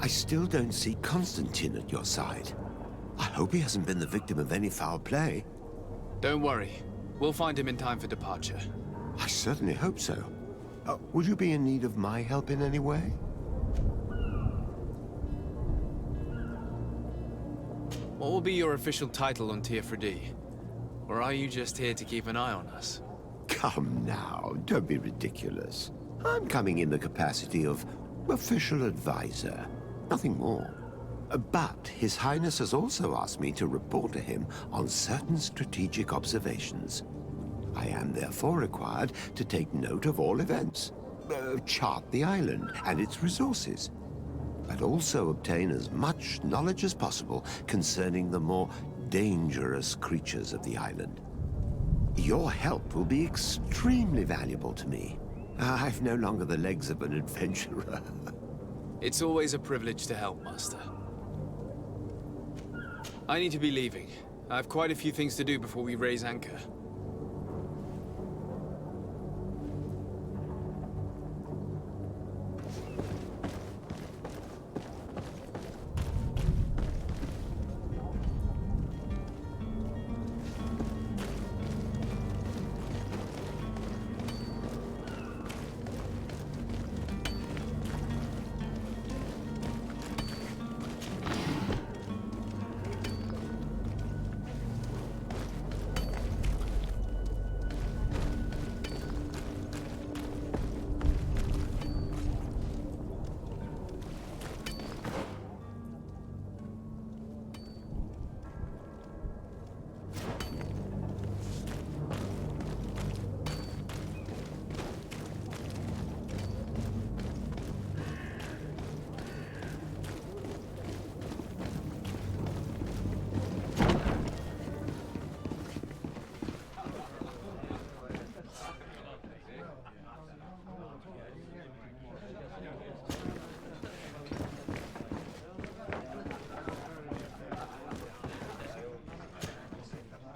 I still don't see Constantine at your side. I hope he hasn't been the victim of any foul play. Don't worry. We'll find him in time for departure. I certainly hope so. Would you be in need of my help in any way? What will be your official title on Tier 3D? Or are you just here to keep an eye on us? Come now, don't be ridiculous. I'm coming in the capacity of official advisor, nothing more. But His Highness has also asked me to report to him on certain strategic observations. I am therefore required to take note of all events, chart the island and its resources, but also obtain as much knowledge as possible concerning the more dangerous creatures of the island. Your help will be extremely valuable to me. I've no longer the legs of an adventurer. It's always a privilege to help, Master. I need to be leaving. I have quite a few things to do before we raise anchor.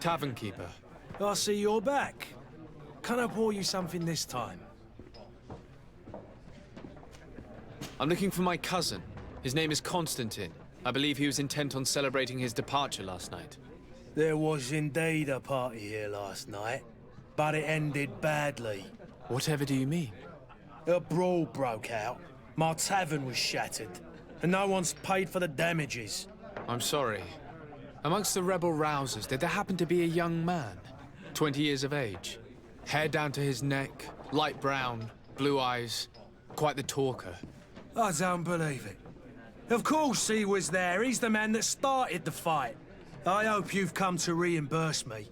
Tavern keeper. I see you're back. Can I pour you something this time? I'm looking for my cousin. His name is Constantine. I believe he was intent on celebrating his departure last night. There was indeed a party here last night, but it ended badly. Whatever do you mean? A brawl broke out. My tavern was shattered, and no one's paid for the damages. I'm sorry. Amongst the rebel rousers, did there happen to be a young man? 20 years of age. Hair down to his neck, light brown, blue eyes. Quite the talker. I don't believe it. Of course he was there. He's the man that started the fight. I hope you've come to reimburse me.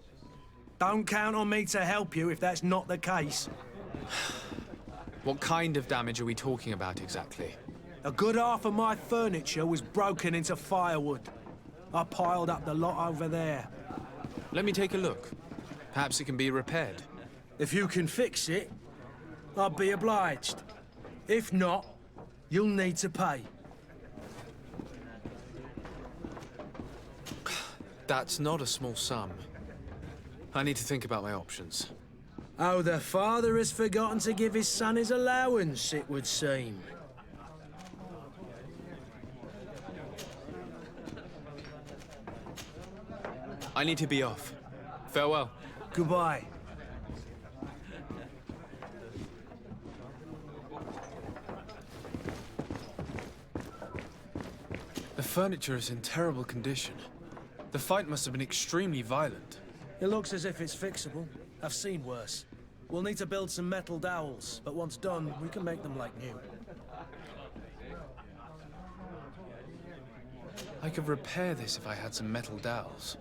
Don't count on me to help you if that's not the case. What kind of damage are we talking about exactly? A good half of my furniture was broken into firewood. I piled up the lot over there. Let me take a look. Perhaps it can be repaired. If you can fix it, I'll be obliged. If not, you'll need to pay. That's not a small sum. I need to think about my options. Oh, the father has forgotten to give his son his allowance, it would seem. I need to be off. Farewell. Goodbye. The furniture is in terrible condition. The fight must have been extremely violent. It looks as if it's fixable. I've seen worse. We'll need to build some metal dowels, but once done, we can make them like new. I could repair this if I had some metal dowels.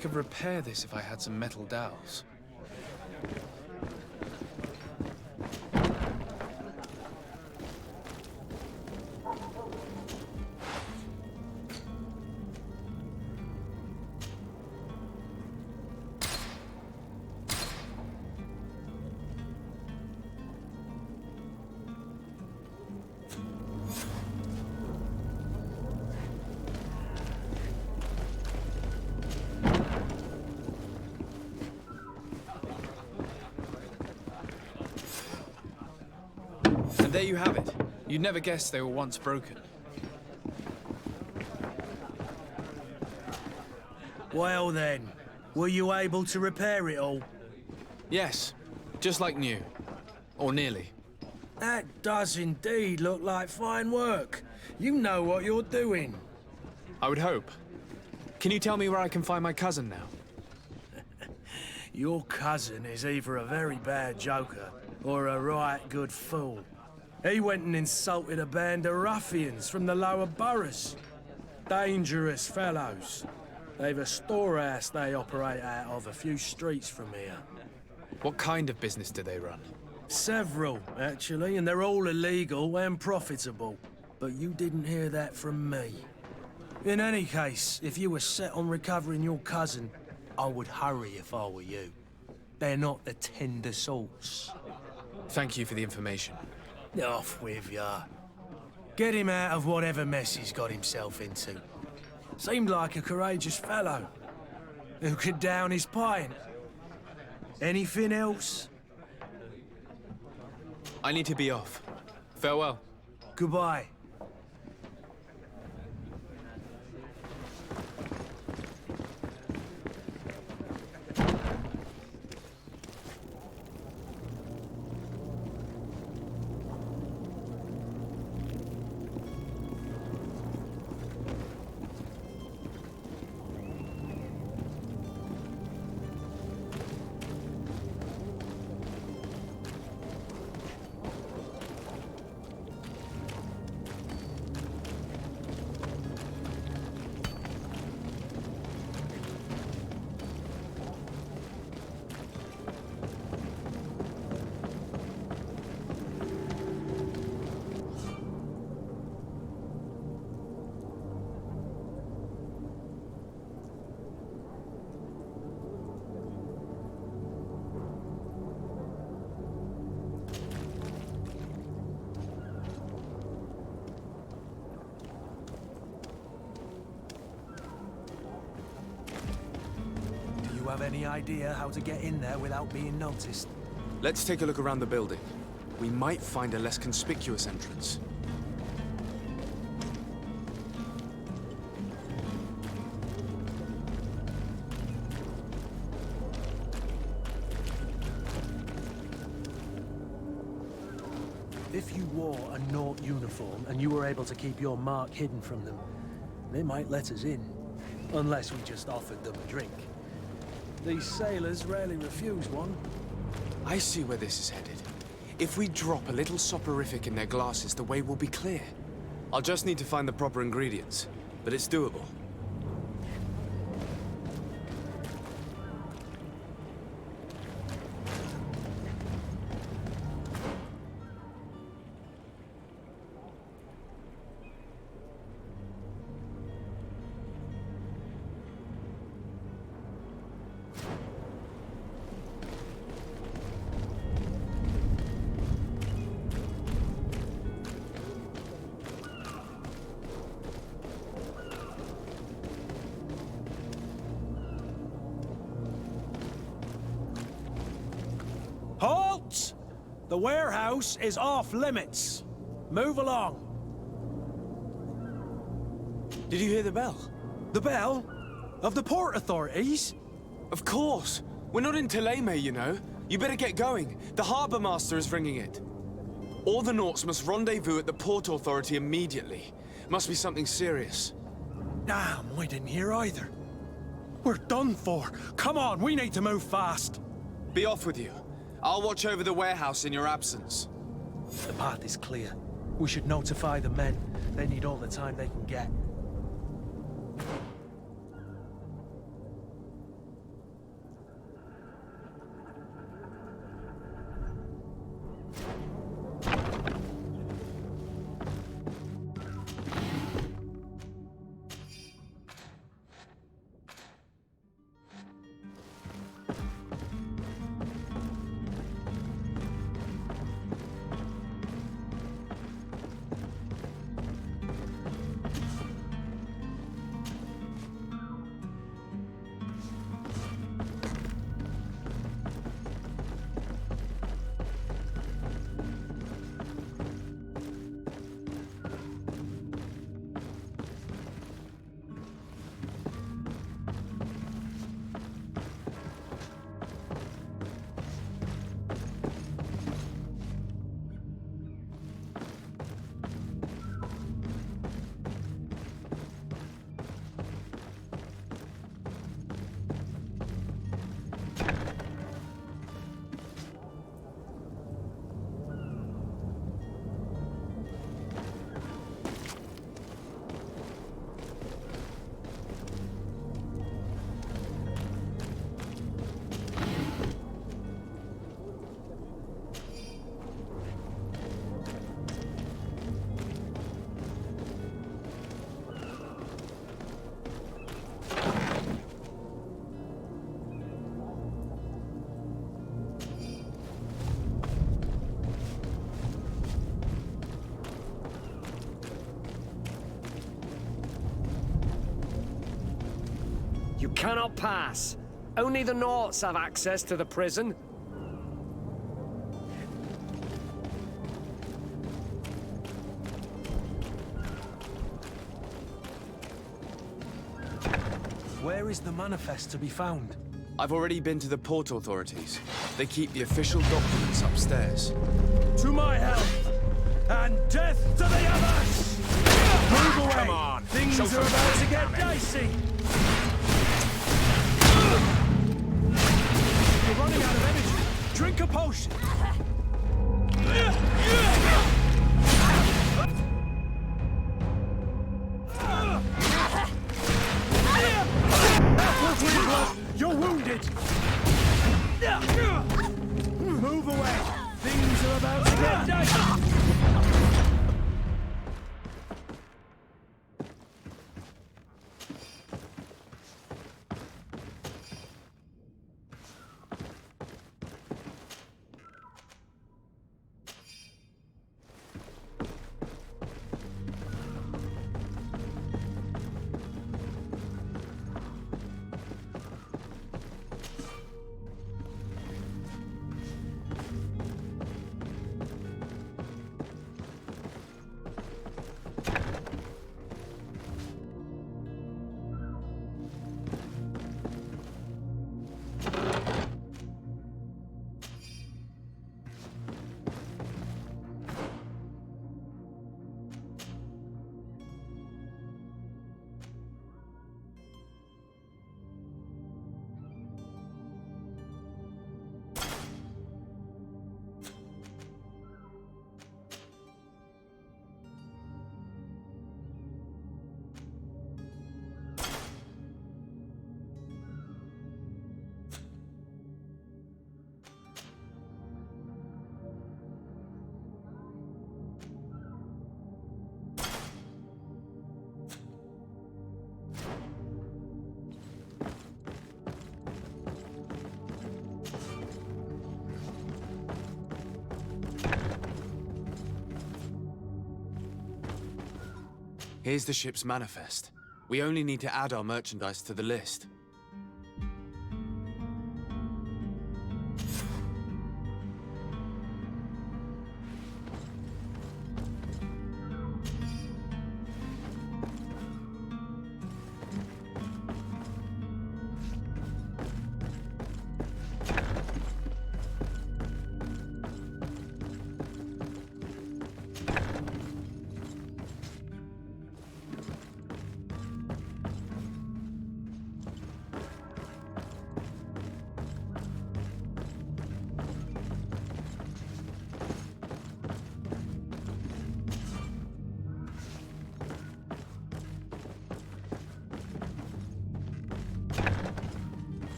could repair this if I had some metal dowels. And there you have it. You'd never guess they were once broken. Well then, were you able to repair it all? Yes, just like new. Or nearly. That does indeed look like fine work. You know what you're doing. I would hope. Can you tell me where I can find my cousin now? Your cousin is either a very bad joker or a right good fool. He went and insulted a band of ruffians from the lower boroughs. Dangerous fellows. They've a storehouse they operate out of a few streets from here. What kind of business do they run? Several, actually, and they're all illegal and profitable. But you didn't hear that from me. In any case, if you were set on recovering your cousin, I would hurry if I were you. They're not the tender sorts. Thank you for the information. Off with ya. Get him out of whatever mess he's got himself into. Seemed like a courageous fellow who could down his pint. Anything else? I need to be off. Farewell. Goodbye. Have any idea how to get in there without being noticed? Let's take a look around the building. We might find a less conspicuous entrance. If you wore a Nort uniform and you were able to keep your mark hidden from them, they might let us in. Unless we just offered them a drink. These sailors rarely refuse one. I see where this is headed. If we drop a little soporific in their glasses, the way will be clear. I'll just need to find the proper ingredients, but it's doable. Halt! The warehouse is off limits. Move along. Did you hear the bell? The bell? Of the port authorities? Of course! We're not in Teleme, you know. You better get going. The Harbour Master is ringing it. All the Nauts must rendezvous at the Port Authority immediately. Must be something serious. Damn, we didn't hear either. We're done for. Come on, we need to move fast. Be off with you. I'll watch over the warehouse in your absence. The path is clear. We should notify the men. They need all the time they can get. cannot pass. Only the Naughts have access to the prison. Where is the manifest to be found? I've already been to the port authorities. They keep the official documents upstairs. To my health, and death to the others! Move away! Come on, Things show are some about to get damage. dicey! You're running out of energy. Drink a potion. You're wounded! Move away! Things are about to get dicey! Here's the ship's manifest. We only need to add our merchandise to the list.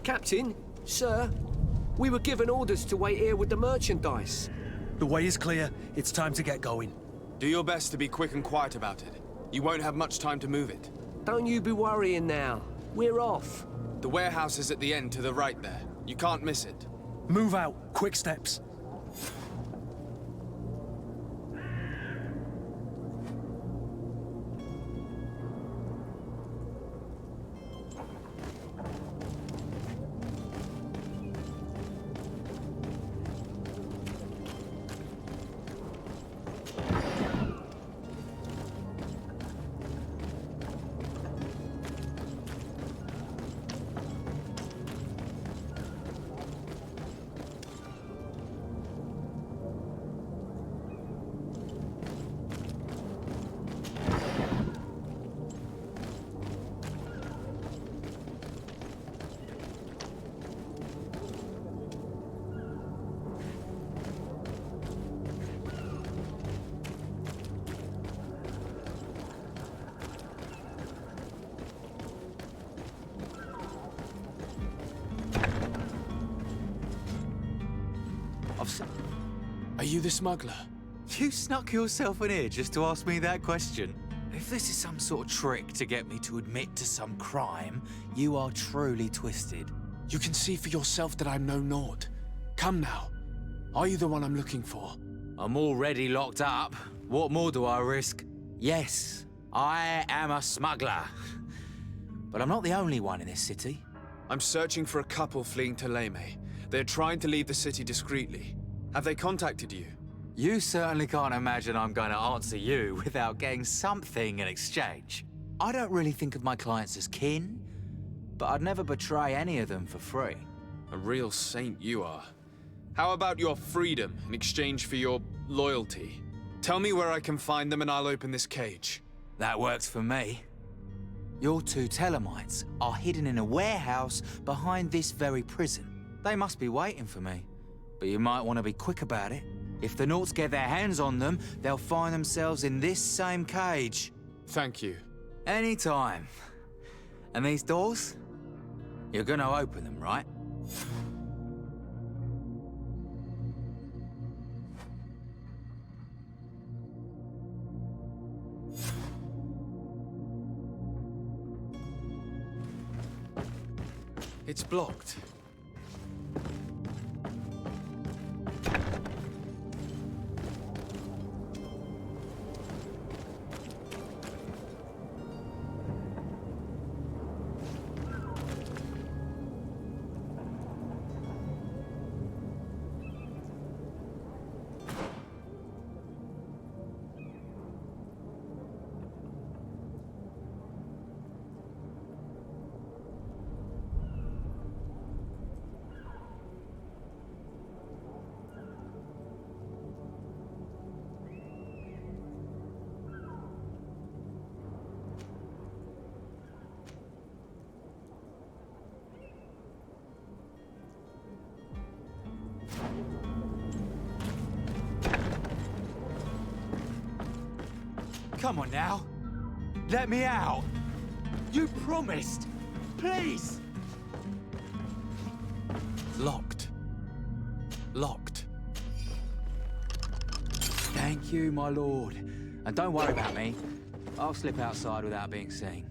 Captain, sir, we were given orders to wait here with the merchandise. The way is clear. It's time to get going. Do your best to be quick and quiet about it. You won't have much time to move it. Don't you be worrying now. We're off. The warehouse is at the end to the right there. You can't miss it. Move out. Quick steps. Are you the smuggler? You snuck yourself in here just to ask me that question. If this is some sort of trick to get me to admit to some crime, you are truly twisted. You can see for yourself that I'm no naught. Come now. Are you the one I'm looking for? I'm already locked up. What more do I risk? Yes, I am a smuggler. But I'm not the only one in this city. I'm searching for a couple fleeing to Leme. They're trying to leave the city discreetly. Have they contacted you? You certainly can't imagine I'm going to answer you without getting something in exchange. I don't really think of my clients as kin, but I'd never betray any of them for free. A real saint you are. How about your freedom in exchange for your loyalty? Tell me where I can find them and I'll open this cage. That works for me. Your two Telemites are hidden in a warehouse behind this very prison. They must be waiting for me, but you might want to be quick about it. If the Nauts get their hands on them, they'll find themselves in this same cage. Thank you. Anytime. And these doors? You're gonna open them, right? It's blocked. Come on now. Let me out. You promised. Please. Locked. Locked. Thank you, my lord. And don't worry about me. I'll slip outside without being seen.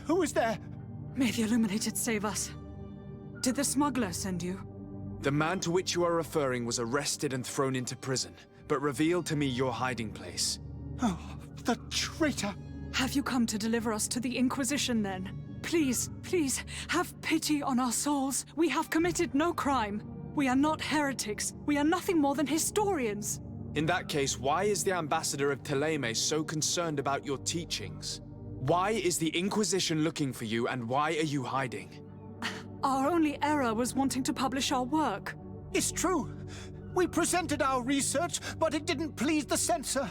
Who is there? May the Illuminated save us. Did the smuggler send you? The man to which you are referring was arrested and thrown into prison, but revealed to me your hiding place. Oh, the traitor! Have you come to deliver us to the Inquisition, then? Please, please, have pity on our souls. We have committed no crime. We are not heretics. We are nothing more than historians. In that case, why is the ambassador of Teleme so concerned about your teachings? Why is the Inquisition looking for you, and why are you hiding? Our only error was wanting to publish our work. It's true. We presented our research, but it didn't please the censor.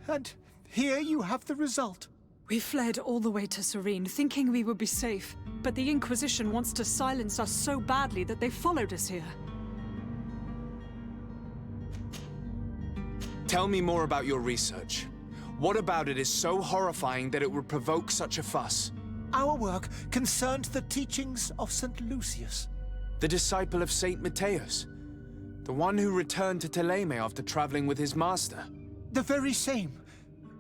And here you have the result. We fled all the way to Serene, thinking we would be safe. But the Inquisition wants to silence us so badly that they followed us here. Tell me more about your research. What about it is so horrifying that it would provoke such a fuss? Our work concerned the teachings of St. Lucius. The disciple of Saint Matthias? The one who returned to Teleme after traveling with his master? The very same.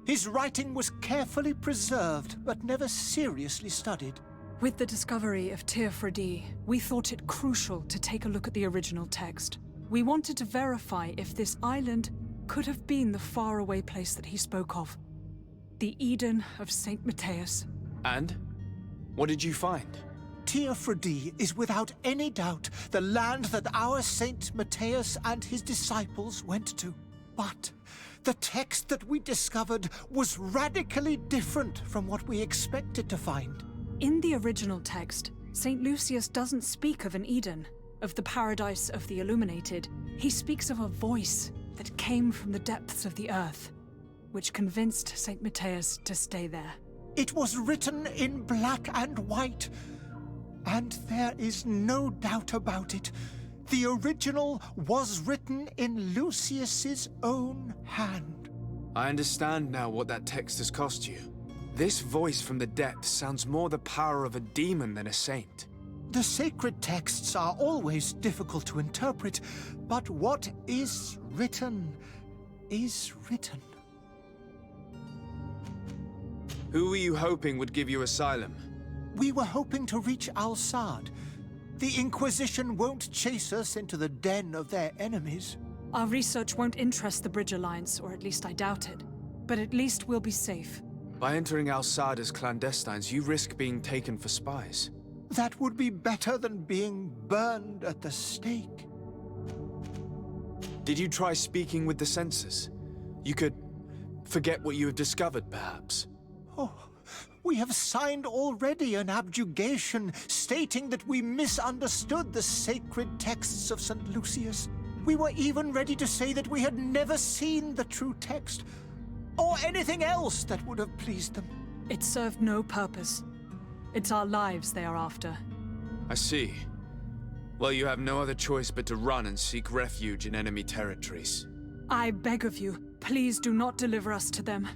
His writing was carefully preserved, but never seriously studied. With the discovery of Teofredi, we thought it crucial to take a look at the original text. We wanted to verify if this island could have been the faraway place that he spoke of. The Eden of St. Matthias. And? What did you find? Teofredi is without any doubt the land that our Saint Matthias and his disciples went to. But the text that we discovered was radically different from what we expected to find. In the original text, St. Lucius doesn't speak of an Eden, of the paradise of the illuminated. He speaks of a voice that came from the depths of the earth, which convinced St. Matthias to stay there. It was written in black and white, and there is no doubt about it. The original was written in Lucius's own hand. I understand now what that text has cost you. This voice from the depths sounds more the power of a demon than a saint. The sacred texts are always difficult to interpret, but what is written is written. Who were you hoping would give you asylum? We were hoping to reach Al-Sad. The Inquisition won't chase us into the den of their enemies. Our research won't interest the Bridge Alliance, or at least I doubt it. But at least we'll be safe. By entering Al-Sad as clandestines, you risk being taken for spies. That would be better than being burned at the stake. Did you try speaking with the censors? You could forget what you have discovered, perhaps. Oh, we have signed already an abjugation stating that we misunderstood the sacred texts of St. Lucius. We were even ready to say that we had never seen the true text, or anything else that would have pleased them. It served no purpose. It's our lives they are after. I see. Well, you have no other choice but to run and seek refuge in enemy territories. I beg of you, please do not deliver us to them.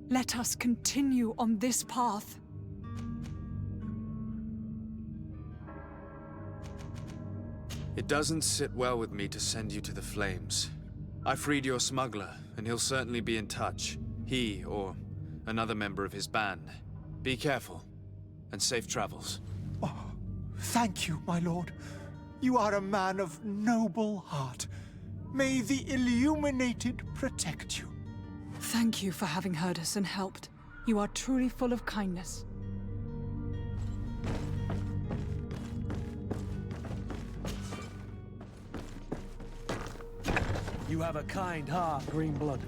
Let us continue on this path. It doesn't sit well with me to send you to the flames. I freed your smuggler, and he'll certainly be in touch. He, or another member of his band. Be careful, and safe travels. Oh, thank you, my lord. You are a man of noble heart. May the Illuminated protect you. Thank you for having heard us and helped. You are truly full of kindness. You have a kind heart, Greenblood.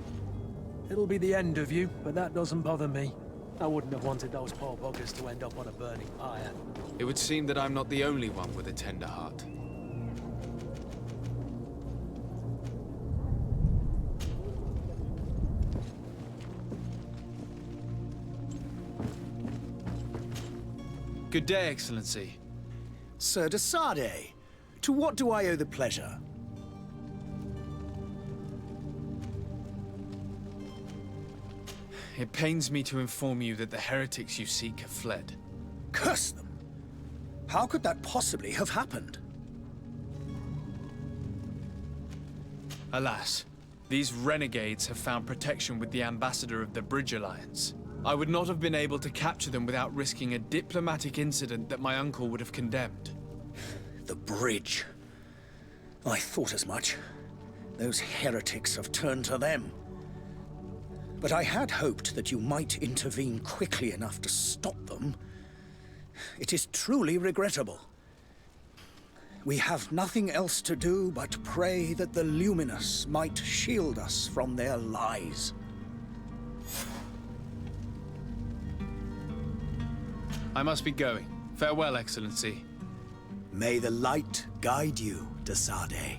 It'll be the end of you, but that doesn't bother me. I wouldn't have wanted those poor buggers to end up on a burning pyre. It would seem that I'm not the only one with a tender heart. Good day, Excellency. Sir de Sardet, to what do I owe the pleasure? It pains me to inform you that the heretics you seek have fled. Curse them! How could that possibly have happened? Alas, these renegades have found protection with the ambassador of the Bridge Alliance. I would not have been able to capture them without risking a diplomatic incident that my uncle would have condemned. The bridge. I thought as much. Those heretics have turned to them. But I had hoped that you might intervene quickly enough to stop them. It is truly regrettable. We have nothing else to do but pray that the Luminous might shield us from their lies. I must be going. Farewell, Excellency. May the light guide you, de Sardet.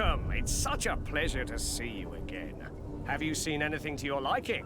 Welcome! It's such a pleasure to see you again. Have you seen anything to your liking?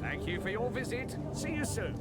Thank you for your visit. See you soon.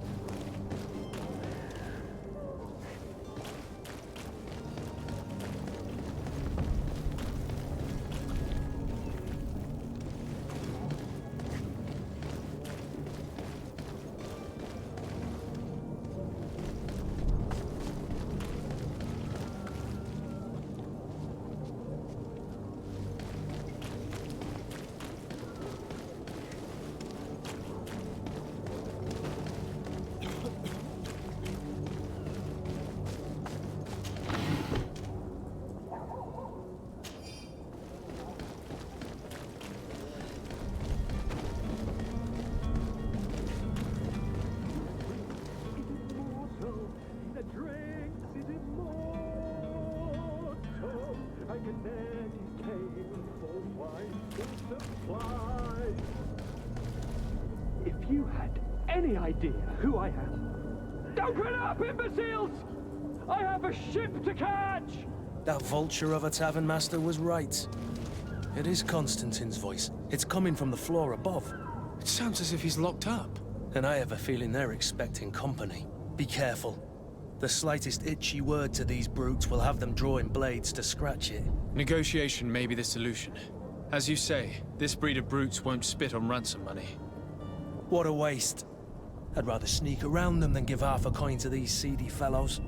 If you had any idea who I am... Open up, imbeciles! I have a ship to catch! That vulture of a tavern master was right. It is Constantine's voice. It's coming from the floor above. It sounds as if he's locked up. And I have a feeling they're expecting company. Be careful. The slightest itchy word to these brutes will have them drawing blades to scratch it. Negotiation may be the solution. As you say, this breed of brutes won't spit on ransom money. What a waste. I'd rather sneak around them than give half a coin to these seedy fellows.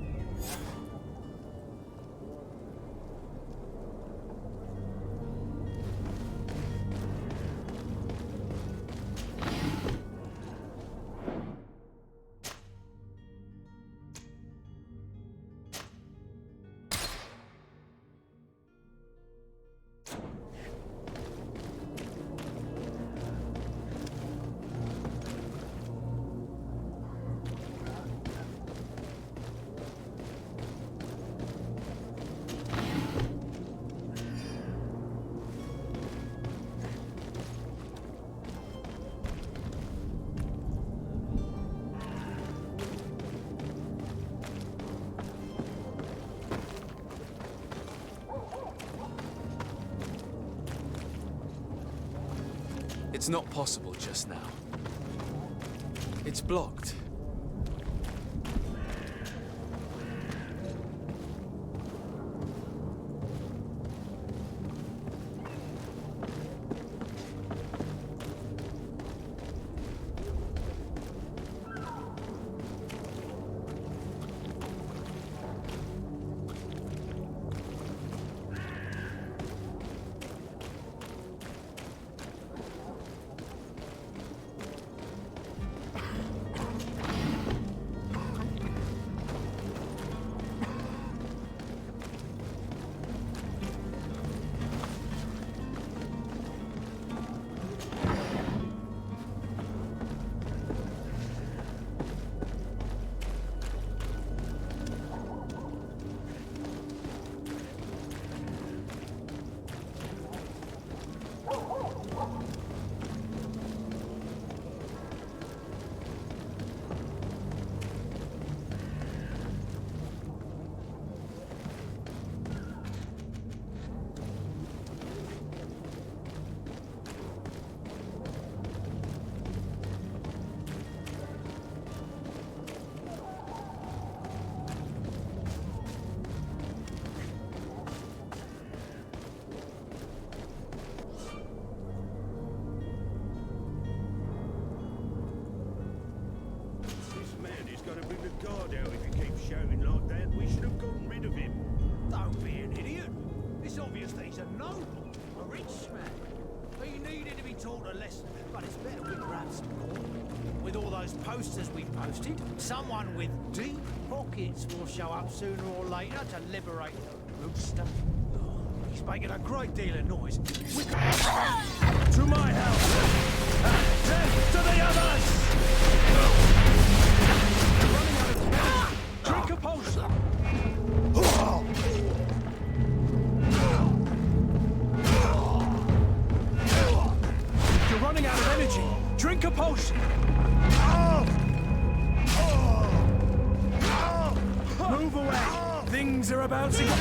It's not possible just now. It's blocked. We should have gotten rid of him. Don't be an idiot. It's obvious that he's a noble, a rich man. He needed to be taught a lesson, but it's better we grab some more. With all those posters we posted, someone with deep pockets will show up sooner or later to liberate the rooster. He's making a great deal of noise. To my house! And death to the others! You're running out of energy. Drink a potion! You're running out of energy. Drink a potion! Move away! Things are about to go...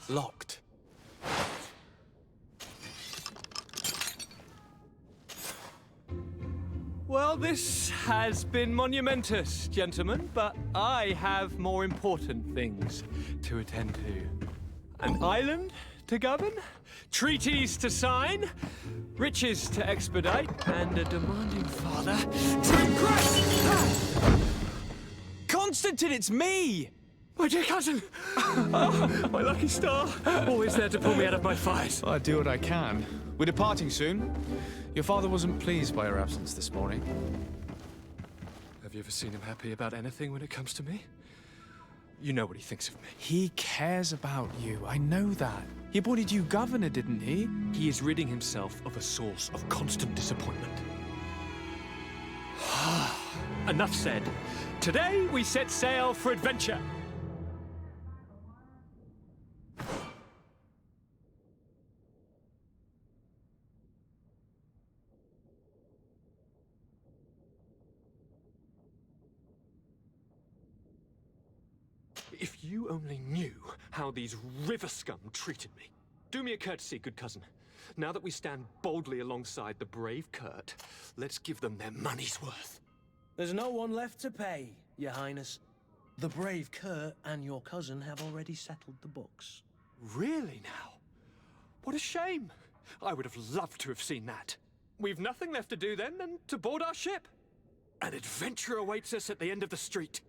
Locked. Well, this has been monumentous, gentlemen, but I have more important things to attend to. An island to govern, treaties to sign, riches to expedite, and a demanding father to impress! Constantine, it's me! My dear cousin! Oh, my lucky star! Always there to pull me out of my fight. Well, I do what I can. We're departing soon. Your father wasn't pleased by your absence this morning. Have you ever seen him happy about anything when it comes to me? You know what he thinks of me. He cares about you, I know that. He appointed you governor, didn't he? He is ridding himself of a source of constant disappointment. Enough said. Today we set sail for adventure. If you only knew how these river scum treated me. Do me a courtesy, good cousin. Now that we stand boldly alongside the brave Kurt, let's give them their money's worth. There's no one left to pay, Your Highness. The brave Kurt and your cousin have already settled the books. Really now? What a shame. I would have loved to have seen that. We've nothing left to do then than to board our ship. An adventure awaits us at the end of the street.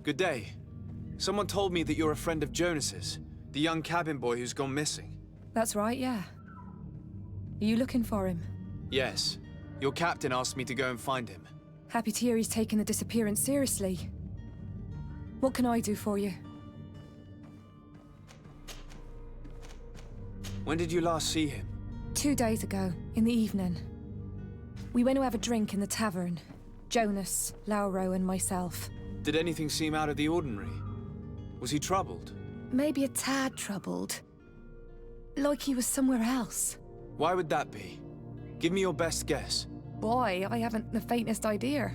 Good day. Someone told me that you're a friend of Jonas's, the young cabin boy who's gone missing. That's right, yeah. Are you looking for him? Yes. Your captain asked me to go and find him. Happy to hear he's taken the disappearance seriously. What can I do for you? When did you last see him? 2 days ago, in the evening. We went to have a drink in the tavern. Jonas, Lauro, and myself. Did anything seem out of the ordinary? Was he troubled? Maybe a tad troubled. Like he was somewhere else. Why would that be? Give me your best guess. Boy, I haven't the faintest idea.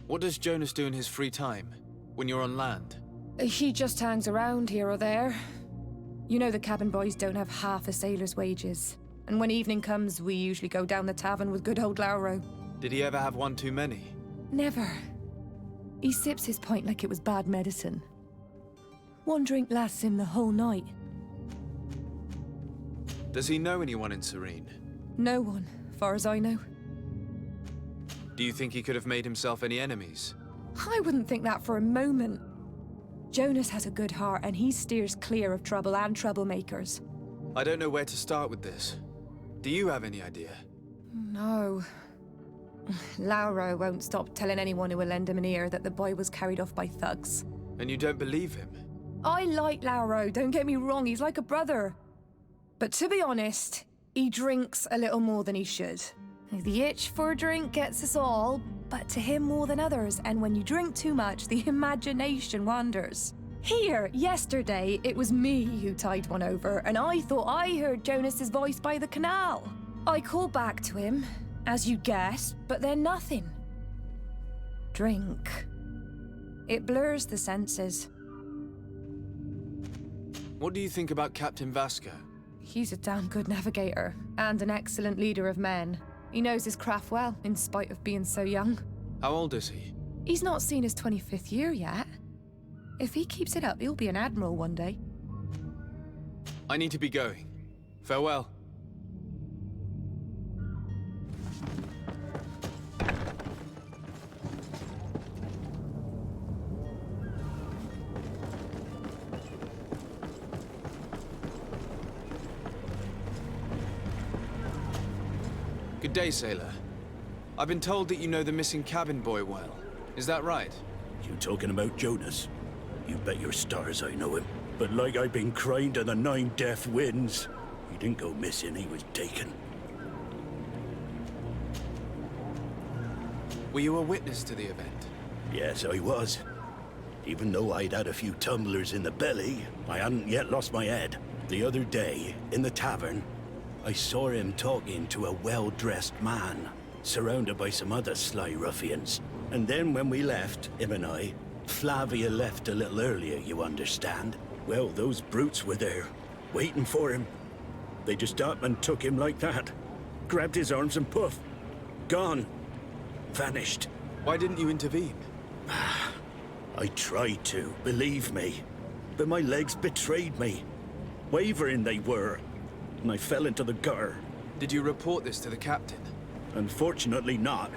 What does Jonas do in his free time, when you're on land? He just hangs around here or there. You know the cabin boys don't have half a sailor's wages. And when evening comes, we usually go down the tavern with good old Lauro. Did he ever have one too many? Never. He sips his pint like it was bad medicine. One drink lasts him the whole night. Does he know anyone in Serene? No one, far as I know. Do you think he could have made himself any enemies? I wouldn't think that for a moment. Jonas has a good heart and he steers clear of trouble and troublemakers. I don't know where to start with this. Do you have any idea? No. Lauro won't stop telling anyone who will lend him an ear that the boy was carried off by thugs. And you don't believe him? I like Lauro, don't get me wrong, he's like a brother. But to be honest, he drinks a little more than he should. The itch for a drink gets us all, but to him more than others, and when you drink too much, the imagination wanders. Here, yesterday, it was me who tied one over, and I thought I heard Jonas's voice by the canal. I called back to him, as you guessed, but then nothing. Drink. It blurs the senses. What do you think about Captain Vasco? He's a damn good navigator, and an excellent leader of men. He knows his craft well, in spite of being so young. How old is he? He's not seen his 25th year yet. If he keeps it up, he'll be an admiral one day. I need to be going. Farewell. Good day, sailor. I've been told that you know the missing cabin boy well. Is that right? You talking about Jonas? You bet your stars I know him. But like I've been crying to the 9 death winds, he didn't go missing, he was taken. Were you a witness to the event? Yes, I was. Even though I'd had a few tumblers in the belly, I hadn't yet lost my head. The other day, in the tavern, I saw him talking to a well-dressed man, surrounded by some other sly ruffians. And then when we left, him and I, Flavia left a little earlier, you understand. Well, those brutes were there, waiting for him. They just up and took him like that. Grabbed his arms and poof, gone. Vanished. Why didn't you intervene? I tried to, believe me. But my legs betrayed me. Wavering they were. And I fell into the gutter. Did you report this to the captain? Unfortunately not.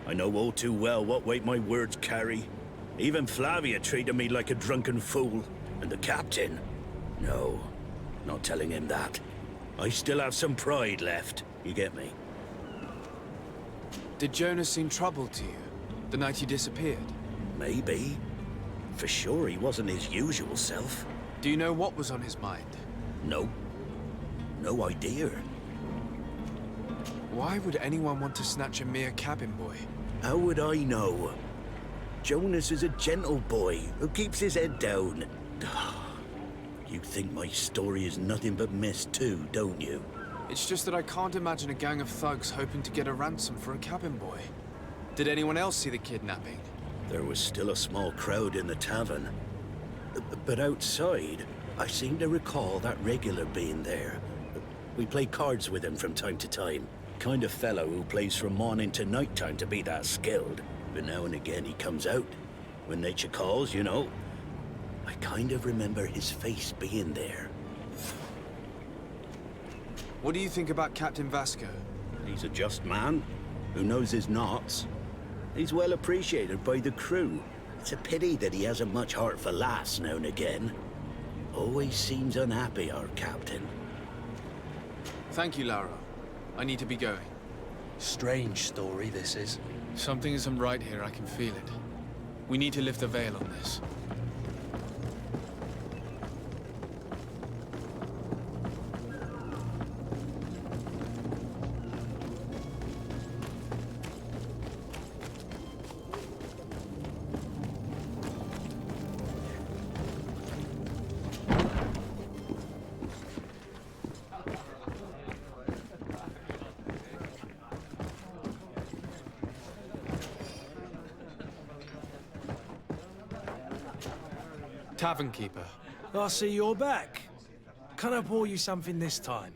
I know all too well what weight my words carry. Even Flavia treated me like a drunken fool. And the captain? No, not telling him that. I still have some pride left, you get me? Did Jonas seem troubled to you, the night he disappeared? Maybe. For sure he wasn't his usual self. Do you know what was on his mind? No. No idea. Why would anyone want to snatch a mere cabin boy? How would I know? Jonas is a gentle boy who keeps his head down. You think my story is nothing but mist too, don't you? It's just that I can't imagine a gang of thugs hoping to get a ransom for a cabin boy. Did anyone else see the kidnapping? There was still a small crowd in the tavern. But outside, I seem to recall that regular being there. We play cards with him from time to time. Kind of fellow who plays from morning to night time to be that skilled. But now and again he comes out. When nature calls, you know. I kind of remember his face being there. What do you think about Captain Vasco? He's a just man who knows his knots. He's well appreciated by the crew. It's a pity that he hasn't much heart for laughs now and again. Always seems unhappy, our captain. Thank you, Lauro. I need to be going. Strange story, this is. Something isn't right here, I can feel it. We need to lift the veil on this. Tavern keeper. I see you're back. Can I pour you something this time?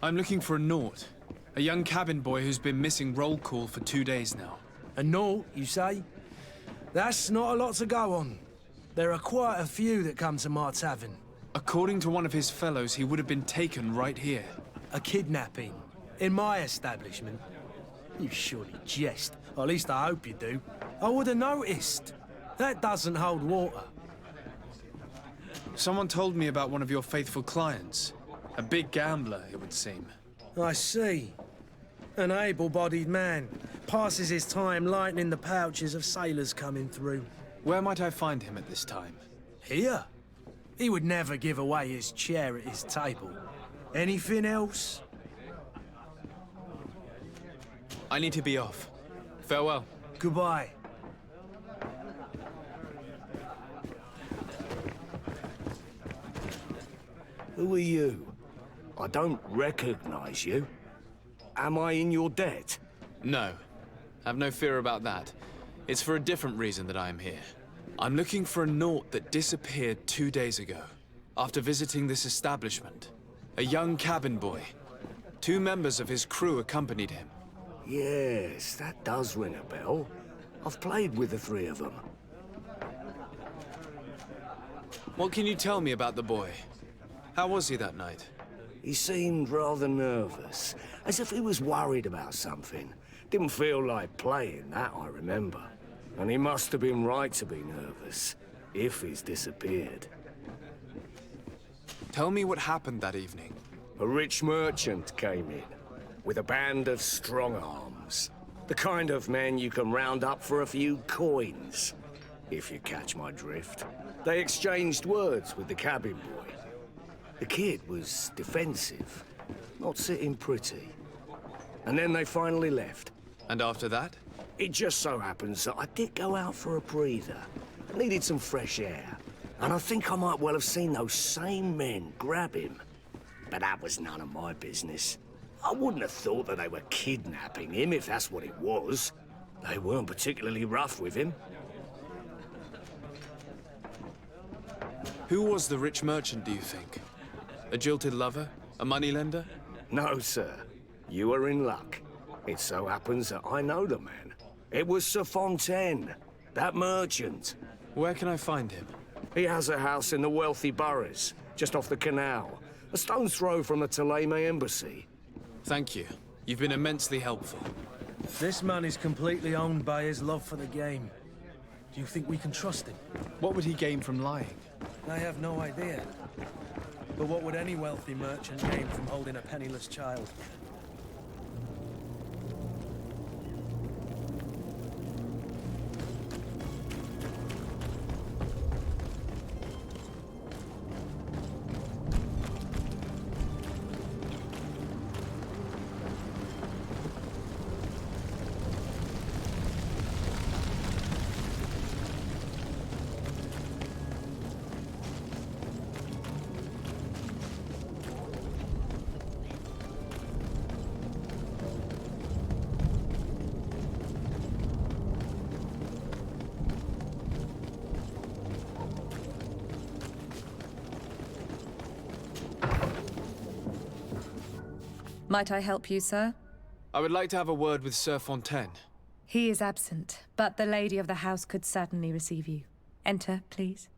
I'm looking for a Naut. A young cabin boy who's been missing roll call for 2 days now. A Naut, you say? That's not a lot to go on. There are quite a few that come to my tavern. According to one of his fellows, he would have been taken right here. A kidnapping? In my establishment? You surely jest. Or at least I hope you do. I would have noticed. That doesn't hold water. Someone told me about one of your faithful clients. A big gambler, it would seem. I see. An able-bodied man. Passes his time lightening the pouches of sailors coming through. Where might I find him at this time? Here? He would never give away his chair at his table. Anything else? I need to be off. Farewell. Goodbye. Who are you? I don't recognize you. Am I in your debt? No. Have no fear about that. It's for a different reason that I am here. I'm looking for a Naut that disappeared 2 days ago, after visiting this establishment. A young cabin boy. 2 members of his crew accompanied him. Yes, that does ring a bell. I've played with the 3 of them. What can you tell me about the boy? How was he that night? He seemed rather nervous, as if he was worried about something. Didn't feel like playing, that I remember. And he must have been right to be nervous, if he's disappeared. Tell me what happened that evening. A rich merchant came in, with a band of strong arms. The kind of men you can round up for a few coins, if you catch my drift. They exchanged words with the cabin boy. The kid was defensive, not sitting pretty. And then they finally left. And after that? It just so happens that I did go out for a breather. I needed some fresh air. And I think I might well have seen those same men grab him. But that was none of my business. I wouldn't have thought that they were kidnapping him if that's what it was. They weren't particularly rough with him. Who was the rich merchant, do you think? A jilted lover? A moneylender? No, sir. You are in luck. It so happens that I know the man. It was Sir Fontaine, that merchant. Where can I find him? He has a house in the wealthy boroughs, just off the canal. A stone's throw from the Theleme embassy. Thank you. You've been immensely helpful. This man is completely owned by his love for the game. Do you think we can trust him? What would he gain from lying? I have no idea. But what would any wealthy merchant gain from holding a penniless child? Might I help you, sir? I would like to have a word with Sir Fontaine. He is absent, but the lady of the house could certainly receive you. Enter, please.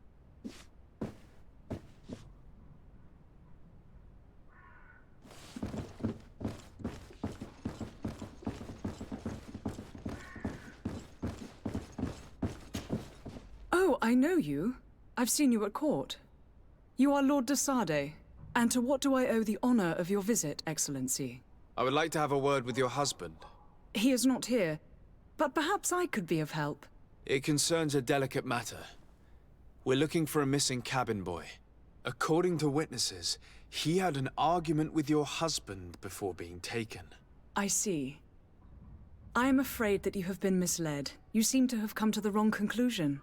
Oh, I know you. I've seen you at court. You are Lord de Sade. And to what do I owe the honor of your visit, Excellency? I would like to have a word with your husband. He is not here, but perhaps I could be of help. It concerns a delicate matter. We're looking for a missing cabin boy. According to witnesses, he had an argument with your husband before being taken. I see. I am afraid that you have been misled. You seem to have come to the wrong conclusion.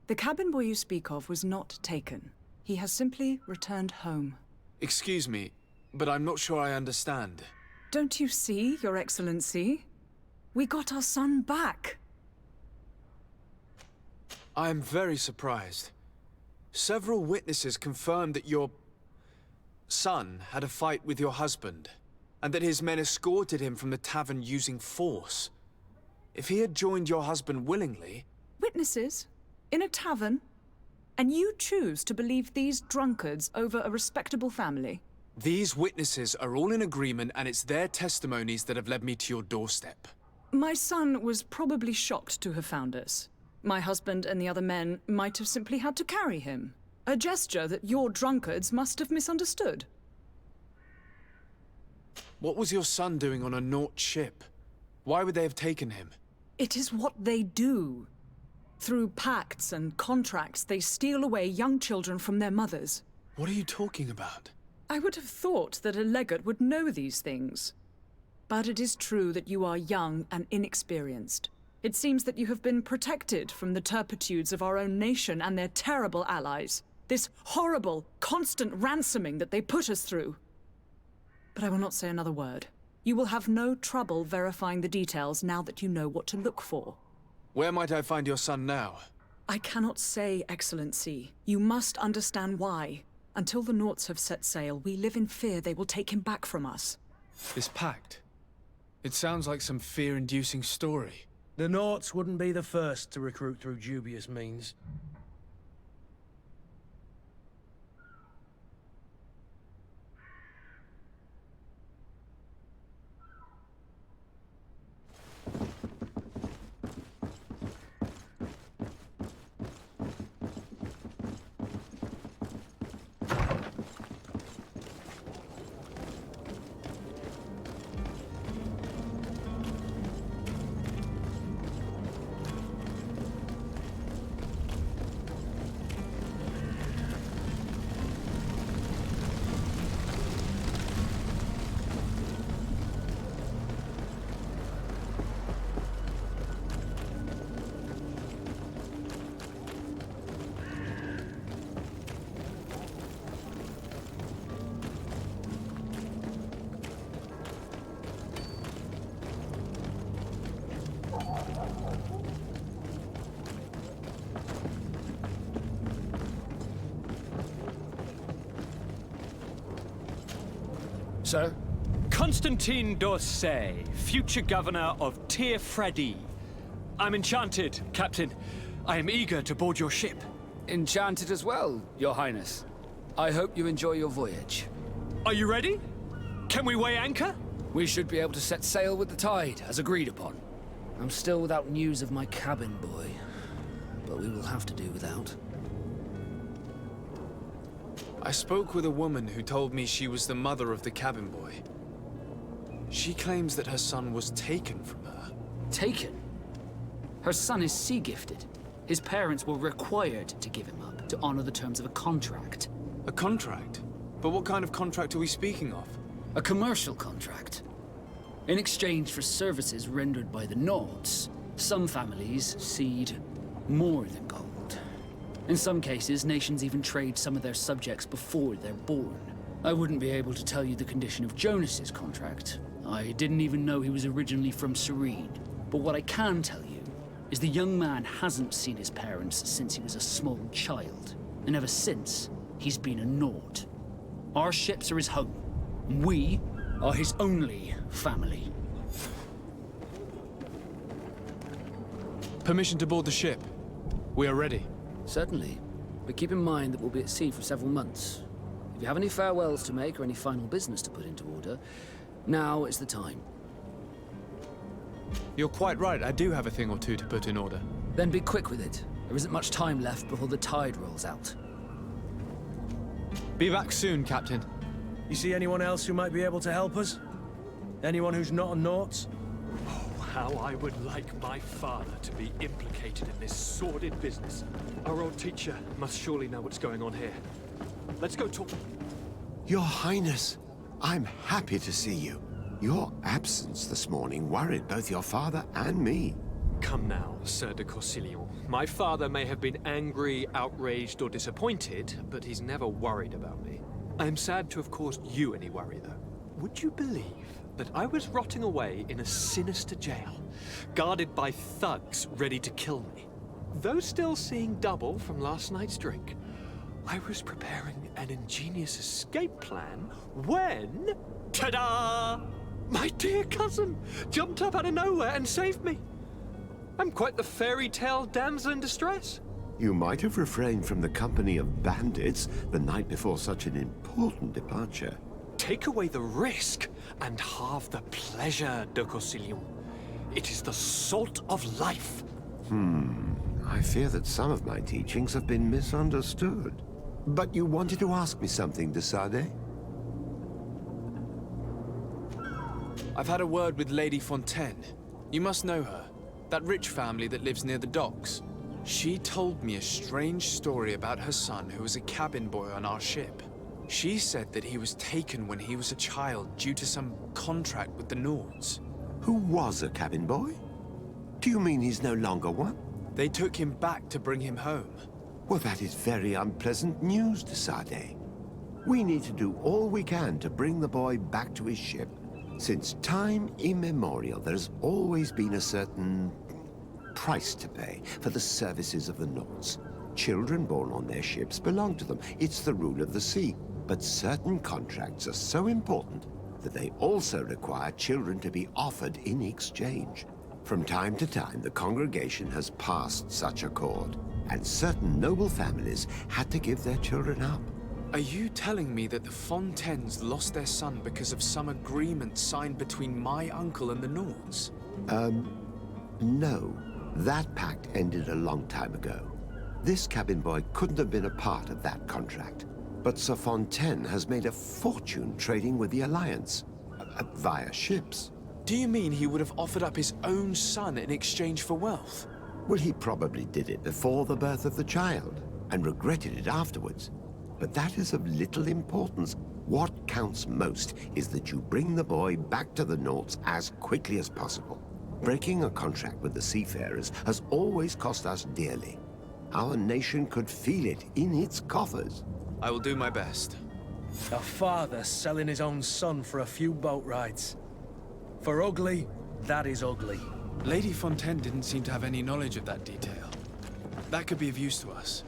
The cabin boy you speak of was not taken. He has simply returned home. Excuse me, but I'm not sure I understand. Don't you see, Your Excellency? We got our son back. I am very surprised. Several witnesses confirmed that your son had a fight with your husband, and that his men escorted him from the tavern using force. If he had joined your husband willingly... Witnesses? In a tavern? And you choose to believe these drunkards over a respectable family? These witnesses are all in agreement, and it's their testimonies that have led me to your doorstep. My son was probably shocked to have found us. My husband and the other men might have simply had to carry him. A gesture that your drunkards must have misunderstood. What was your son doing on a Naut ship? Why would they have taken him? It is what they do. Through pacts and contracts, they steal away young children from their mothers. What are you talking about? I would have thought that a legate would know these things. But it is true that you are young and inexperienced. It seems that you have been protected from the turpitudes of our own nation and their terrible allies. This horrible, constant ransoming that they put us through. But I will not say another word. You will have no trouble verifying the details now that you know what to look for. Where might I find your son now? I cannot say, Excellency. You must understand why. Until the Nauts have set sail, we live in fear they will take him back from us. This pact? It sounds like some fear-inducing story. The Nauts wouldn't be the first to recruit through dubious means. Sir? Constantine d'Orsay, future governor of Tir Freddy. I'm enchanted, Captain. I am eager to board your ship. Enchanted as well, Your Highness. I hope you enjoy your voyage. Are you ready? Can we weigh anchor? We should be able to set sail with the tide, as agreed upon. I'm still without news of my cabin boy, but we will have to do without. I spoke with a woman who told me she was the mother of the cabin boy. She claims that her son was taken from her. Taken? Her son is sea-gifted. His parents were required to give him up to honor the terms of a contract. A contract? But what kind of contract are we speaking of? A commercial contract. In exchange for services rendered by the Nauts, some families cede more than gold. In some cases, nations even trade some of their subjects before they're born. I wouldn't be able to tell you the condition of Jonas's contract. I didn't even know he was originally from Serene. But what I can tell you is the young man hasn't seen his parents since he was a small child. And ever since, he's been a Naut. Our ships are his home. We are his only family. Permission to board the ship. We are ready. Certainly. But keep in mind that we'll be at sea for several months. If you have any farewells to make or any final business to put into order, now is the time. You're quite right, I do have a thing or two to put in order. Then be quick with it. There isn't much time left before the tide rolls out. Be back soon, Captain. You see anyone else who might be able to help us? Anyone who's not a Nauts? Oh, how I would like my father to be implicated in this sordid business. Our old teacher must surely know what's going on here. Let's go talk. Your Highness, I'm happy to see you. Your absence this morning worried both your father and me. Come now, Sir de Corsillon. My father may have been angry, outraged, or disappointed, but he's never worried about me. I'm sad to have caused you any worry, though. Would you believe that I was rotting away in a sinister jail, guarded by thugs ready to kill me? Though still seeing double from last night's drink, I was preparing an ingenious escape plan when... ta-da! My dear cousin jumped up out of nowhere and saved me. I'm quite the fairy tale damsel in distress. You might have refrained from the company of bandits the night before such an important departure. Take away the risk and halve the pleasure, de Corsillon. It is the salt of life. I fear that some of my teachings have been misunderstood. But you wanted to ask me something, de Sade? I've had a word with Lady Fontaine. You must know her. That rich family that lives near the docks. She told me a strange story about her son who was a cabin boy on our ship. She said that he was taken when he was a child due to some contract with the Nords. Who was a cabin boy? Do you mean he's no longer one? They took him back to bring him home. Well, that is very unpleasant news, de Sade. We need to do all we can to bring the boy back to his ship. Since time immemorial, there's always been a certain price to pay for the services of the Nords. Children born on their ships belong to them. It's the rule of the sea. But certain contracts are so important that they also require children to be offered in exchange. From time to time, the congregation has passed such accord, and certain noble families had to give their children up. Are you telling me that the Fontaines lost their son because of some agreement signed between my uncle and the Nords? No. That pact ended a long time ago. This cabin boy couldn't have been a part of that contract. But Sir Fontaine has made a fortune trading with the Alliance, via ships. Do you mean he would have offered up his own son in exchange for wealth? Well, he probably did it before the birth of the child, and regretted it afterwards. But that is of little importance. What counts most is that you bring the boy back to the Nords as quickly as possible. Breaking a contract with the seafarers has always cost us dearly. Our nation could feel it in its coffers. I will do my best. A father selling his own son for a few boat rides. For ugly, that is ugly. Lady Fontaine didn't seem to have any knowledge of that detail. That could be of use to us.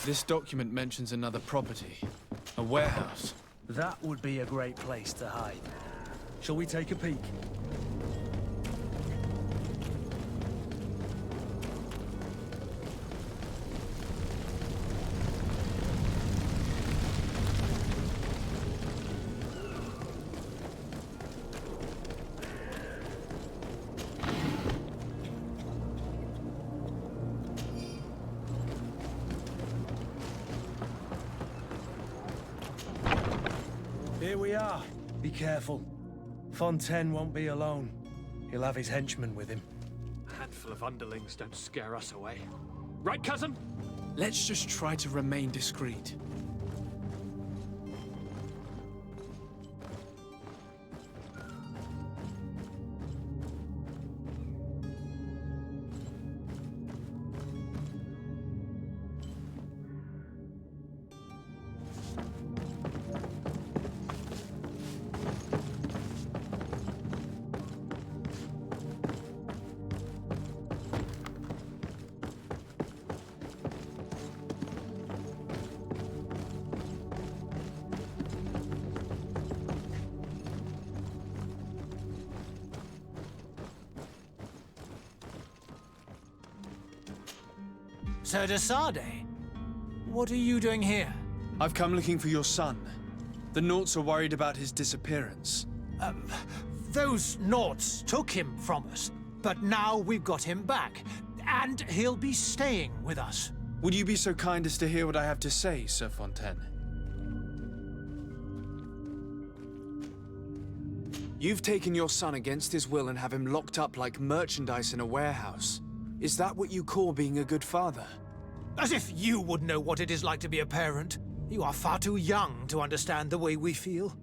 This document mentions another property. A warehouse. That would be a great place to hide. Shall we take a peek? Here we are. Be careful. Fontaine won't be alone. He'll have his henchmen with him. A handful of underlings don't scare us away. Right, cousin? Let's just try to remain discreet. Sir de Sade, what are you doing here? I've come looking for your son. The Naughts are worried about his disappearance. Those Naughts took him from us, but now we've got him back, and he'll be staying with us. Would you be so kind as to hear what I have to say, Sir Fontaine? You've taken your son against his will and have him locked up like merchandise in a warehouse. Is that what you call being a good father? As if you would know what it is like to be a parent. You are far too young to understand the way we feel.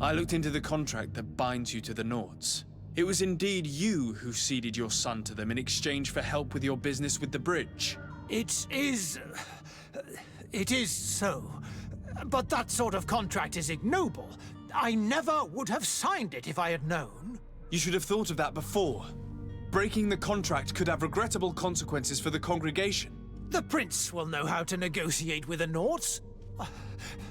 I looked into the contract that binds you to the Naughts. It was indeed you who ceded your son to them in exchange for help with your business with the bridge. It is so. But that sort of contract is ignoble. I never would have signed it if I had known. You should have thought of that before. Breaking the contract could have regrettable consequences for the congregation. The prince will know how to negotiate with the Naughts.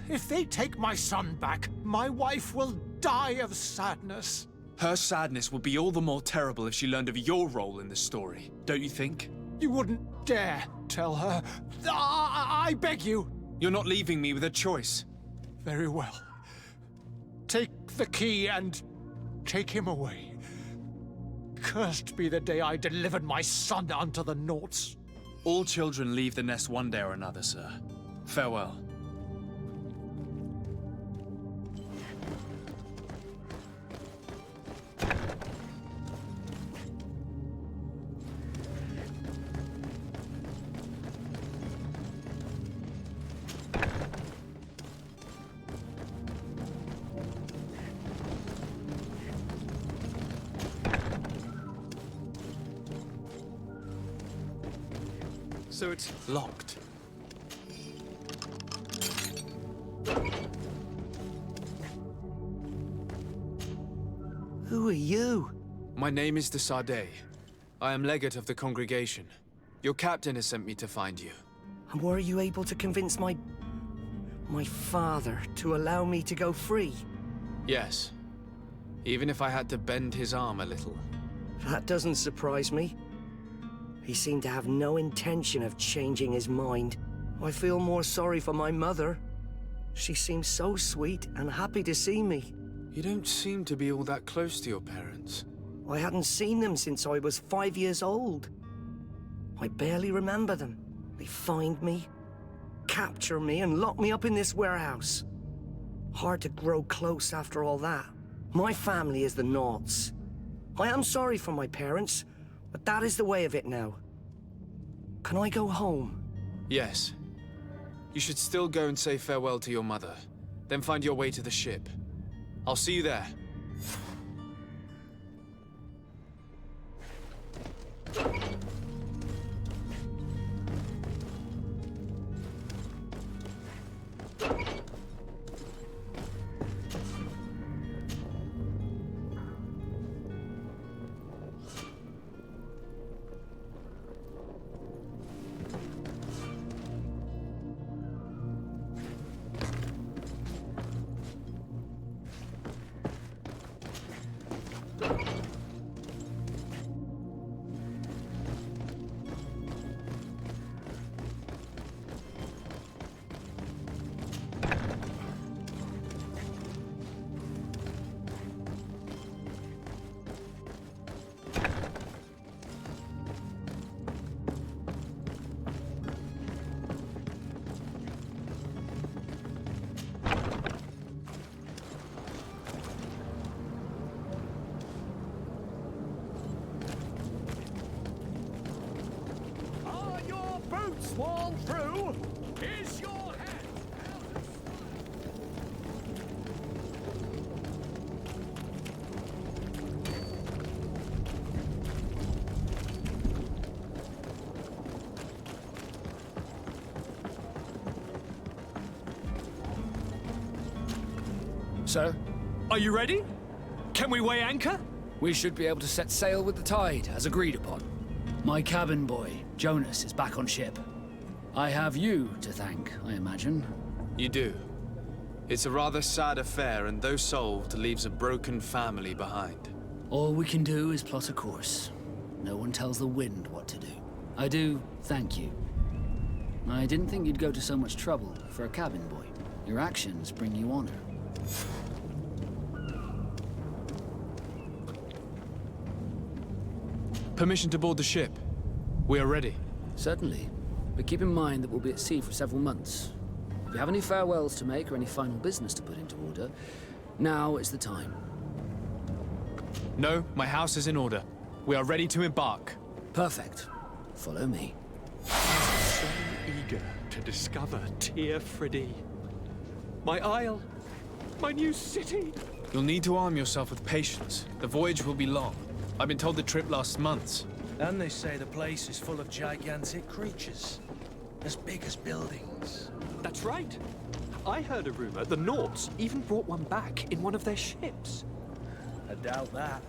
If they take my son back, my wife will die of sadness. Her sadness would be all the more terrible if she learned of your role in the story, don't you think? You wouldn't dare tell her. I beg you. You're not leaving me with a choice. Very well. Take the key and take him away. Cursed be the day I delivered my son unto the Naughts. All children leave the nest one day or another, sir. Farewell. So it's locked. Who are you? My name is de Sade. I am legate of the congregation. Your captain has sent me to find you. And were you able to convince my father to allow me to go free? Yes. Even if I had to bend his arm a little. That doesn't surprise me. He seemed to have no intention of changing his mind. I feel more sorry for my mother. She seemed so sweet and happy to see me. You don't seem to be all that close to your parents. I hadn't seen them since I was 5 years old. I barely remember them. They find me, capture me, and lock me up in this warehouse. Hard to grow close after all that. My family is the Naughts. I am sorry for my parents, but that is the way of it now. Can I go home? Yes. You should still go and say farewell to your mother. Then find your way to the ship. I'll see you there. Sworn through is your head. So, are you ready? Can we weigh anchor? We should be able to set sail with the tide, as agreed upon. My cabin boy, Jonas, is back on ship. I have you to thank, I imagine. You do. It's a rather sad affair, and though solved, leaves a broken family behind. All we can do is plot a course. No one tells the wind what to do. I do thank you. I didn't think you'd go to so much trouble for a cabin boy. Your actions bring you honor. Permission to board the ship. We are ready. Certainly. But keep in mind that we'll be at sea for several months. If you have any farewells to make or any final business to put into order, now is the time. No, my house is in order. We are ready to embark. Perfect. Follow me. So eager to discover Tir Friddy. My isle. My new city. You'll need to arm yourself with patience. The voyage will be long. I've been told the trip lasts months. And they say the place is full of gigantic creatures. As big as buildings. That's right. I heard a rumor the Nauts even brought one back in one of their ships. I doubt that.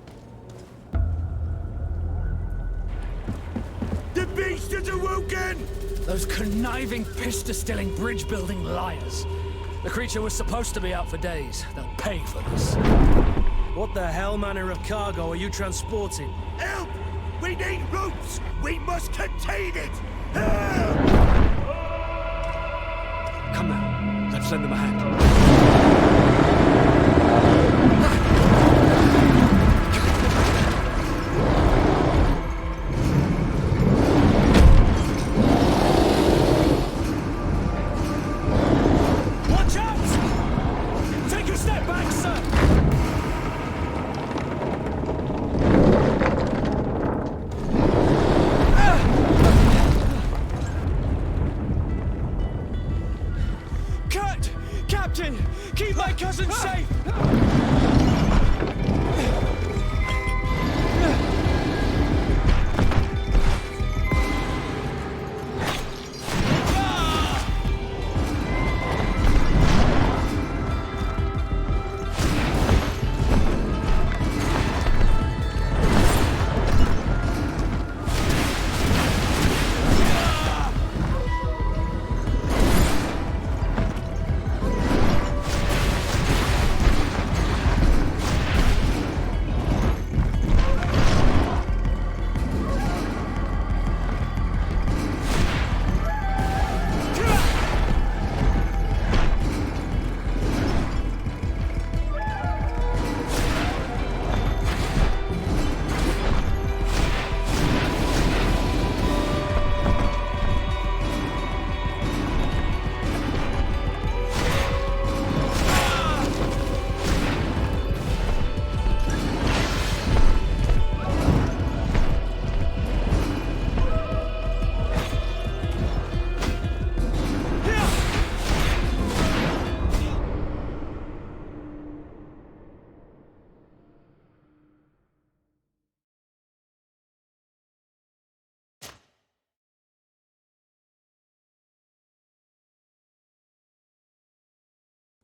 The beast is awoken! Those conniving, pista-stilling, bridge-building liars. The creature was supposed to be out for days. They'll pay for this. What the hell manner of cargo are you transporting? Help! We need ropes! We must contain it! Help! Come now, let's lend them a hand. Watch out! Take a step back, sir! Captain! Keep my cousin safe!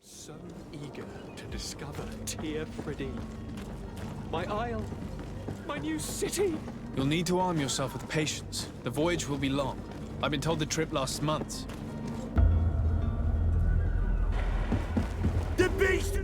So eager to discover Tir Friddy. My isle. My new city. You'll need to arm yourself with patience. The voyage will be long. I've been told the trip lasts months. The beast!